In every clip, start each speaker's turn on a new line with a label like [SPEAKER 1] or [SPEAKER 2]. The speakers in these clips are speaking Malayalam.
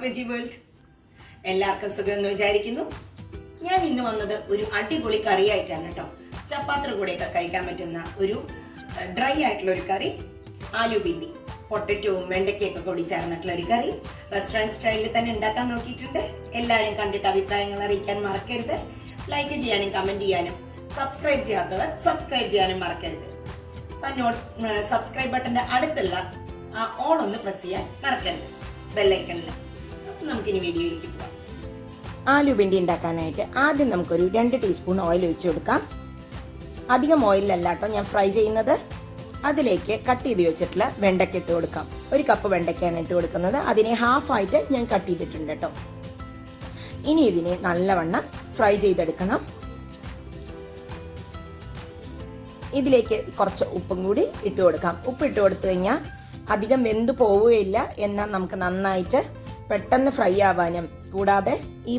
[SPEAKER 1] Veggie world. എല്ലാവർക്കും സുഖമെന്ന് വിചാരിക്കുന്നു. ഞാൻ ഇന്ന് വന്നത് ഒരു അടിപൊളി കറിയായിട്ടാണ് കേട്ടോ. ചപ്പാത്തി കൂടെയൊക്കെ കഴിക്കാൻ പറ്റുന്ന ഒരു ഡ്രൈ ആയിട്ടുള്ള ഒരു കറി, ആലു ബിന്ദി. പൊട്ടറ്റോവും വെണ്ടയ്ക്കൊക്കെ കൂടി ചേർന്നിട്ടുള്ള ഒരു കറി. റെസ്റ്റോറൻറ്റ് സ്റ്റൈലിൽ തന്നെ ഉണ്ടാക്കാൻ നോക്കിയിട്ടുണ്ട്. എല്ലാവരും കണ്ടിട്ട് അഭിപ്രായങ്ങൾ അറിയിക്കാൻ മറക്കരുത്. ലൈക്ക് ചെയ്യാനും കമന്റ് ചെയ്യാനും സബ്സ്ക്രൈബ് ചെയ്യാത്തവർ സബ്സ്ക്രൈബ് ചെയ്യാനും മറക്കരുത്. സബ്സ്ക്രൈബ് ബട്ടന്റെ അടുത്തുള്ള ആ ഓൾ ഒന്ന് പ്രസ് ചെയ്യാൻ മറക്കരുത്, ബെല്ലൈക്കണിൽ. നമുക്കിനി വീഡിയോയിലേക്ക് പോകാം. ആലു ബിന്ദി ഉണ്ടാക്കാനായിട്ട് ആദ്യം നമുക്കൊരു 2 ടീസ്പൂൺ ഓയിൽ ഒഴിച്ചു കൊടുക്കാം. അധികം ഓയിലല്ല കേട്ടോ ഞാൻ ഫ്രൈ ചെയ്യുന്നത്. അതിലേക്ക് കട്ട് ചെയ്ത് വെച്ചിട്ടുള്ള വെണ്ടയ്ക്ക ഇട്ട് കൊടുക്കാം. 1 കപ്പ് വെണ്ടയ്ക്കാണ് ഇട്ട് കൊടുക്കുന്നത്. അതിനെ ഹാഫായിട്ട് ഞാൻ കട്ട് ചെയ്തിട്ടുണ്ട് കേട്ടോ. ഇനി ഇതിനെ നല്ലവണ്ണം ഫ്രൈ ചെയ്തെടുക്കണം. ഇതിലേക്ക് കുറച്ച് ഉപ്പും കൂടി ഇട്ട് കൊടുക്കാം. ഉപ്പ് ഇട്ട് കൊടുത്തു കഴിഞ്ഞാൽ അധികം വെന്ത് പോവുകയില്ല, എന്നാൽ നമുക്ക് നന്നായിട്ട് പെട്ടെന്ന് ഫ്രൈ ആവാനും കൂടാതെ ഈ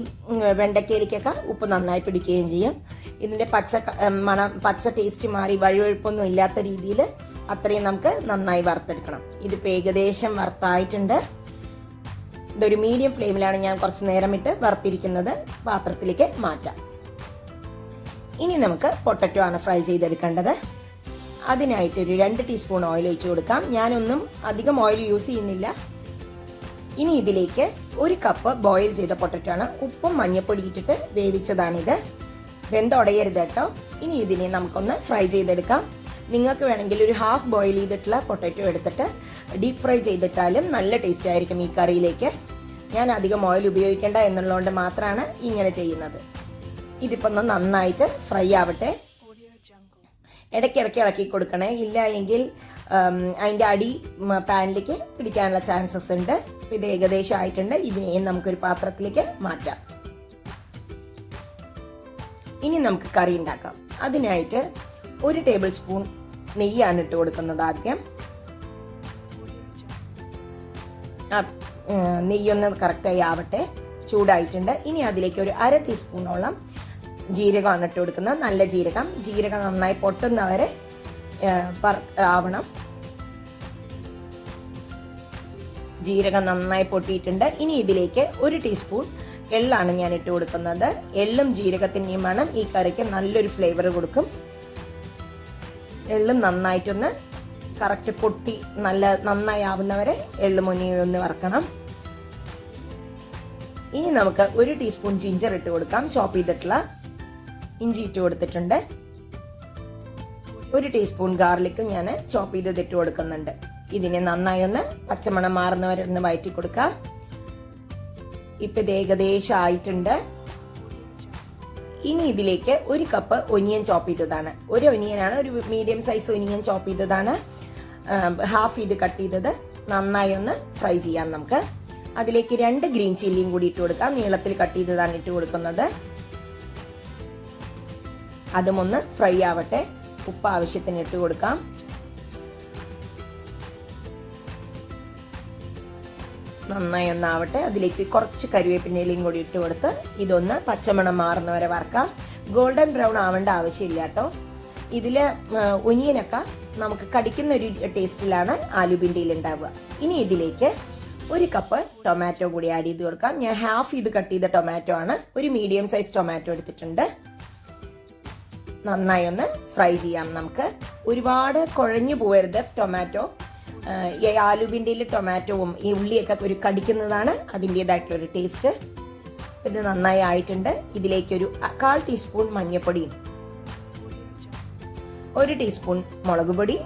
[SPEAKER 1] വെണ്ടയ്ക്കയിലേക്കൊക്കെ ഉപ്പ് നന്നായി പിടിക്കുകയും ചെയ്യും. ഇതിന്റെ പച്ച ടേസ്റ്റ് മാറി വഴുവഴുപ്പൊന്നും ഇല്ലാത്ത രീതിയിൽ അത്രയും നമുക്ക് നന്നായി വറുത്തെടുക്കണം. ഇതിപ്പോൾ ഏകദേശം വറുത്തായിട്ടുണ്ട്. ഇതൊരു മീഡിയം ഫ്ലെയിമിലാണ് ഞാൻ കുറച്ച് നേരം ഇട്ട് വറുത്തിരിക്കുന്നത്. പാത്രത്തിലേക്ക് മാറ്റാം. ഇനി നമുക്ക് പൊട്ടറ്റോ ആണ് ഫ്രൈ ചെയ്തെടുക്കേണ്ടത്. അതിനായിട്ട് ഒരു 2 ടീസ്പൂൺ ഓയിൽ ഒഴിച്ചു കൊടുക്കാം. ഞാനൊന്നും അധികം ഓയിൽ യൂസ് ചെയ്യുന്നില്ല. ഇനി ഇതിലേക്ക് 1 കപ്പ് ബോയിൽ ചെയ്ത പൊട്ടറ്റോ ആണ്. ഉപ്പും മഞ്ഞപ്പൊടി ഇട്ടിട്ട് വേവിച്ചതാണിത്. വെന്തുടയരുത് കേട്ടോ. ഇനി ഇതിനെ നമുക്കൊന്ന് ഫ്രൈ ചെയ്തെടുക്കാം. നിങ്ങൾക്ക് വേണമെങ്കിൽ ഒരു ഹാഫ് ബോയിൽ ചെയ്തിട്ടുള്ള പൊട്ടറ്റോ എടുത്തിട്ട് ഡീപ് ഫ്രൈ ചെയ്തിട്ടാലും നല്ല ടേസ്റ്റ് ആയിരിക്കും ഈ കറിയിലേക്ക്. ഞാൻ അധികം ഓയിൽ ഉപയോഗിക്കേണ്ട എന്നുള്ളതുകൊണ്ട് മാത്രമാണ് ഇങ്ങനെ ചെയ്യുന്നത്. ഇതിപ്പോൾ ഒന്ന് നന്നായിട്ട് ഫ്രൈ ആവട്ടെ. ഇടയ്ക്കിടയ്ക്ക് ഇളക്കി കൊടുക്കണേ, ഇല്ല എങ്കിൽ അതിൻ്റെ അടി പാനിലേക്ക് പിടിക്കാനുള്ള ചാൻസസ് ഉണ്ട്. ഇത് ഏകദേശം ആയിട്ടുണ്ട്. ഇതിനെയും നമുക്കൊരു പാത്രത്തിലേക്ക് മാറ്റാം. ഇനി നമുക്ക് കറി ഉണ്ടാക്കാം. അതിനായിട്ട് 1 ടേബിൾ സ്പൂൺ നെയ്യാണ് ഇട്ട് കൊടുക്കുന്നത്. ആദ്യം നെയ്യൊന്ന് കറക്റ്റായി ആവട്ടെ. ചൂടായിട്ടുണ്ട്. ഇനി അതിലേക്ക് ഒരു 1/2 ടീസ്പൂണോളം ജീരകമാണ് ഇട്ട് കൊടുക്കുന്നത്. നല്ല ജീരകം നന്നായി പൊട്ടുന്നവരെ ആവണം. ജീരകം നന്നായി പൊട്ടിയിട്ടുണ്ട്. ഇനി ഇതിലേക്ക് 1 ടീസ്പൂൺ എള്ളാണ് ഞാൻ ഇട്ട് കൊടുക്കുന്നത്. എള്ളും ജീരകത്തിൻ്റെയും മണം ഈ കറിക്ക് നല്ലൊരു ഫ്ലേവർ കൊടുക്കും. എള്ളും നന്നായിട്ടൊന്ന് കറക്റ്റ് പൊട്ടി നന്നായി ആവുന്നവരെ എള്ള് മുന്നിൽ ഒന്ന് വറക്കണം. ഇനി നമുക്ക് 1 ടീസ്പൂൺ ജിഞ്ചർ ഇട്ട് കൊടുക്കാം. ചോപ്പ് ചെയ്തിട്ടുള്ള ഇഞ്ചി ഇട്ട് കൊടുത്തിട്ടുണ്ട്. 1 ടീസ്പൂൺ ഗാർലിക്കും ഞാൻ ചോപ്പ് ചെയ്ത് ഇട്ട് കൊടുക്കുന്നുണ്ട്. ഇതിനെ നന്നായി ഒന്ന് പച്ചമണം മാറുന്നവരെ ഒന്ന് വഴറ്റി കൊടുക്കാം. ഇപ്പൊ ഇത് ഏകദേശം ആയിട്ടുണ്ട്. ഇനി ഇതിലേക്ക് 1 കപ്പ് ഒനിയൻ ചോപ്പ് ചെയ്തതാണ്. ഒരു ഒനിയനാണ്, ഒരു മീഡിയം സൈസ് ഒനിയൻ ചോപ്പ് ചെയ്തതാണ്. ഹാഫ് ഇത് കട്ട് ചെയ്തത് നന്നായി ഒന്ന് ഫ്രൈ ചെയ്യാം നമുക്ക്. അതിലേക്ക് 2 ഗ്രീൻ ചില്ലിയും കൂടി ഇട്ട് കൊടുക്കാം. നീളത്തിൽ കട്ട് ചെയ്തതാണ് ഇട്ട് കൊടുക്കുന്നത്. അതും ഒന്ന് ഫ്രൈ ആവട്ടെ. ഉപ്പ് ആവശ്യത്തിന് ഇട്ട് കൊടുക്കാം. നന്നായി ഒന്നാവട്ടെ. അതിലേക്ക് കുറച്ച് കരിവേപ്പിൻ്റെലയും കൂടി ഇട്ട് കൊടുത്ത് ഇതൊന്ന് പച്ചമണം മാറുന്നവരെ വറക്കാം. ഗോൾഡൻ ബ്രൗൺ ആവേണ്ട ആവശ്യമില്ല കേട്ടോ. ഇതില് ഒനിയനൊക്കെ നമുക്ക് കടിക്കുന്ന ഒരു ടേസ്റ്റിലാണ് ആലു ബിന്ദിയിൽ ഉണ്ടാവുക. ഇനി ഇതിലേക്ക് 1 കപ്പ് ടൊമാറ്റോ കൂടി ആഡ് ചെയ്ത് കൊടുക്കാം. ഞാൻ ഹാഫ് ഇത് കട്ട് ചെയ്ത ടൊമാറ്റോ ആണ്. ഒരു മീഡിയം സൈസ് ടൊമാറ്റോ എടുത്തിട്ടുണ്ട്. നന്നായി ഒന്ന് ഫ്രൈ ചെയ്യാം നമുക്ക്. ഒരുപാട് കുഴഞ്ഞു പോകരുത് ടൊമാറ്റോ. ഈ ആലു ബിന്ദിയിൽ ടൊമാറ്റോവും ഈ ഉള്ളിയൊക്കെ ഒരു കടിക്കുന്നതാണ് അതിൻ്റെതായിട്ടുള്ളൊരു ടേസ്റ്റ്. ഇത് നന്നായി ആയിട്ടുണ്ട്. ഇതിലേക്ക് ഒരു 1/4 ടീസ്പൂൺ മഞ്ഞൾപ്പൊടിയും 1 ടീസ്പൂൺ മുളക് പൊടി,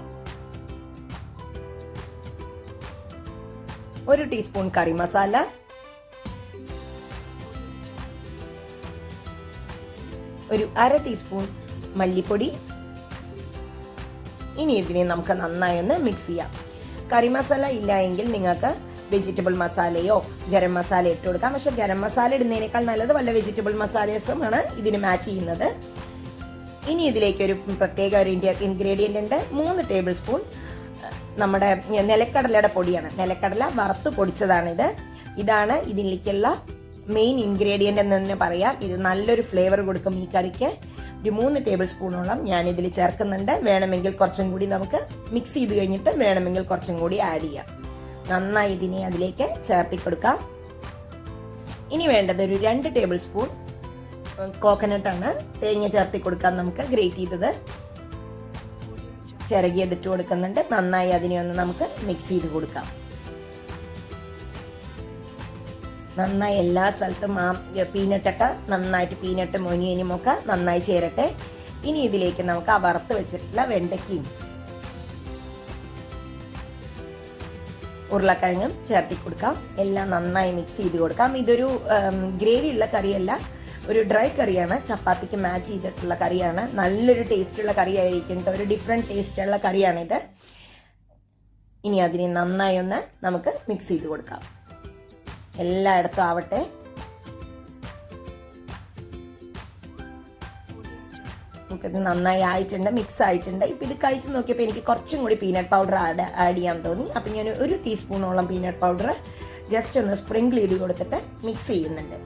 [SPEAKER 1] 1 ടീസ്പൂൺ കറി മസാല, 1/2 ടീസ്പൂൺ മല്ലിപ്പൊടി. ഇനി ഇതിനെ നമുക്ക് നന്നായി ഒന്ന് മിക്സ് ചെയ്യാം. കറി മസാല ഇല്ല എങ്കിൽ നിങ്ങൾക്ക് വെജിറ്റബിൾ മസാലയോ ഗരം മസാല ഇട്ട് കൊടുക്കാം. പക്ഷെ ഗരം മസാല ഇടുന്നതിനേക്കാൾ നല്ലത് വല്ല വെജിറ്റബിൾ മസാലസും ആണ് ഇതിന് മാച്ച് ചെയ്യുന്നത്. ഇനി ഇതിലേക്ക് ഒരു പ്രത്യേക ഒരു ഇൻഗ്രീഡിയന്റ് ഉണ്ട്. 3 ടേബിൾ സ്പൂൺ നമ്മുടെ നിലക്കടലയുടെ പൊടിയാണ്. നിലക്കടല വറുത്ത് പൊടിച്ചതാണിത്. ഇതാണ് ഇതിലേക്കുള്ള മെയിൻ ഇൻഗ്രീഡിയന്റ് എന്ന് തന്നെ പറയാം. ഇത് നല്ലൊരു ഫ്ലേവർ കൊടുക്കും ഈ കറിക്ക്. ഒരു 3 ടേബിൾ സ്പൂണോളം ഞാൻ ഇതിൽ ചേർക്കുന്നുണ്ട്. വേണമെങ്കിൽ കുറച്ചും കൂടി നമുക്ക് മിക്സ് ചെയ്ത് കഴിഞ്ഞിട്ട് വേണമെങ്കിൽ കുറച്ചും കൂടി ആഡ് ചെയ്യാം. നന്നായി ഇതിനെ അതിലേക്ക് ചേർത്തി കൊടുക്കാം. ഇനി വേണ്ടത് ഒരു 2 ടേബിൾ സ്പൂൺ കോക്കനട്ടാണ്. തേങ്ങ ചേർത്തി കൊടുക്കാം നമുക്ക്. ഗ്രേറ്റ് ചെയ്തത് ചിരകിയതിട്ട് കൊടുക്കുന്നുണ്ട്. നന്നായി അതിനെ ഒന്ന് നമുക്ക് മിക്സ് ചെയ്ത് കൊടുക്കാം. നന്നായി എല്ലാ സ്ഥലത്തും ആ പീനട്ടൊക്കെ നന്നായിട്ട് പീനട്ടും ഒനിയനും ഒക്കെ നന്നായി ചേരട്ടെ. ഇനി ഇതിലേക്ക് നമുക്ക് ആ വറുത്ത് വെച്ചിട്ടുള്ള വെണ്ടയ്ക്കയും ഉരുളക്കിഴങ്ങും ചേർത്തി കൊടുക്കാം. എല്ലാം നന്നായി മിക്സ് ചെയ്ത് കൊടുക്കാം. ഇതൊരു ഗ്രേവി ഉള്ള കറിയല്ല, ഒരു ഡ്രൈ കറിയാണ്. ചപ്പാത്തിക്ക് മാച്ച് ചെയ്തിട്ടുള്ള കറിയാണ്. നല്ലൊരു ടേസ്റ്റുള്ള കറി ആയിരിക്കും. ഒരു ഡിഫറെൻറ്റ് ടേസ്റ്റുള്ള കറിയാണിത്. ഇനി അതിനെ നന്നായി ഒന്ന് നമുക്ക് മിക്സ് ചെയ്ത് കൊടുക്കാം. എല്ലായിടത്തും ആവട്ടെ. നമുക്കിത് നന്നായി ആയിട്ടുണ്ട്, മിക്സ് ആയിട്ടുണ്ട്. ഇപ്പം ഇത് കഴിച്ച് നോക്കിയപ്പോൾ എനിക്ക് കുറച്ചും കൂടി പീനട്ട് പൗഡർ ആഡ് ചെയ്യാൻ തോന്നി. അപ്പം ഞാൻ 1 ടീസ്പൂണോളം പീനട്ട് പൗഡർ ജസ്റ്റ് ഒന്ന് സ്പ്രിങ്കിൾ ചെയ്ത് കൊടുത്തിട്ട് മിക്സ് ചെയ്യുന്നുണ്ട്.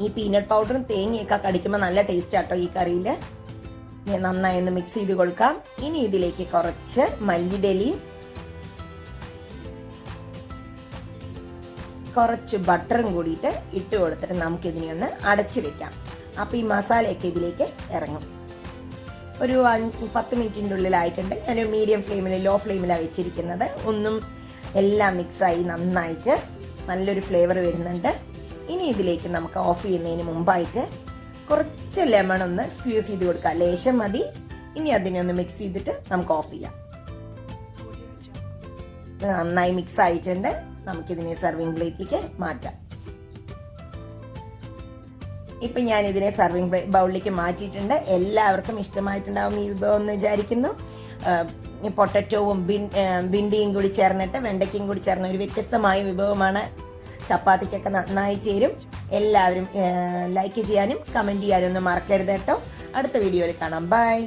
[SPEAKER 1] ഈ പീനട്ട് പൗഡറും തേങ്ങയൊക്കെ കടിക്കുമ്പോൾ നല്ല ടേസ്റ്റ് ആട്ടോ ഈ കറിയിൽ. നന്നായി ഒന്ന് മിക്സ് ചെയ്ത് കൊടുക്കാം. ഇനി ഇതിലേക്ക് കുറച്ച് മല്ലിയിലയും കുറച്ച് ബട്ടറും കൂടിയിട്ട് ഇട്ട് കൊടുത്തിട്ട് നമുക്കിതിനെ ഒന്ന് അടച്ചു വെക്കാം. അപ്പോൾ ഈ മസാലയൊക്കെ ഇതിലേക്ക് ഇറങ്ങും. ഒരു 10 മിനിറ്റിൻ്റെ ഉള്ളിലായിട്ടുണ്ട്. ഞാനൊരു മീഡിയം ഫ്ലെയിമിൽ, ലോ ഫ്ലെയിമിലാണ് വെച്ചിരിക്കുന്നത്. ഒന്നും എല്ലാം മിക്സായി നന്നായിട്ട് നല്ലൊരു ഫ്ലേവർ വരുന്നുണ്ട്. ഇനി ഇതിലേക്ക് നമുക്ക് ഓഫ് ചെയ്യുന്നതിന് മുമ്പായിട്ട് കുറച്ച് ലെമൺ ഒന്ന് സ്ക്വീസ് ചെയ്ത് കൊടുക്കാം. ലേശം മതി. ഇനി അതിനെ ഒന്ന് മിക്സ് ചെയ്തിട്ട് നമുക്ക് ഓഫ് ചെയ്യാം. നന്നായി മിക്സ് ആയിട്ടുണ്ട്. നമുക്കിതിനെ സർവിങ് പ്ലേറ്റിലേക്ക് മാറ്റാം. ഇപ്പം ഞാൻ ഇതിനെ സർവിങ് ബൗളിലേക്ക് മാറ്റിയിട്ടുണ്ട്. എല്ലാവർക്കും ഇഷ്ടമായിട്ടുണ്ടാവും ഈ വിഭവം എന്ന് വിചാരിക്കുന്നു. പൊട്ടറ്റോവും ഭിണ്ടിയും കൂടി ചേർന്നിട്ട്, വെണ്ടയ്ക്കയും കൂടി ചേർന്ന ഒരു വ്യത്യസ്തമായ വിഭവമാണ്. ചപ്പാത്തിക്കൊക്കെ നന്നായി ചേരും. എല്ലാവരും ലൈക്ക് ചെയ്യാനും കമൻറ്റ് ചെയ്യാനും ഒന്നും മറക്കരുത് കേട്ടോ. അടുത്ത വീഡിയോയിൽ കാണാം. ബൈ.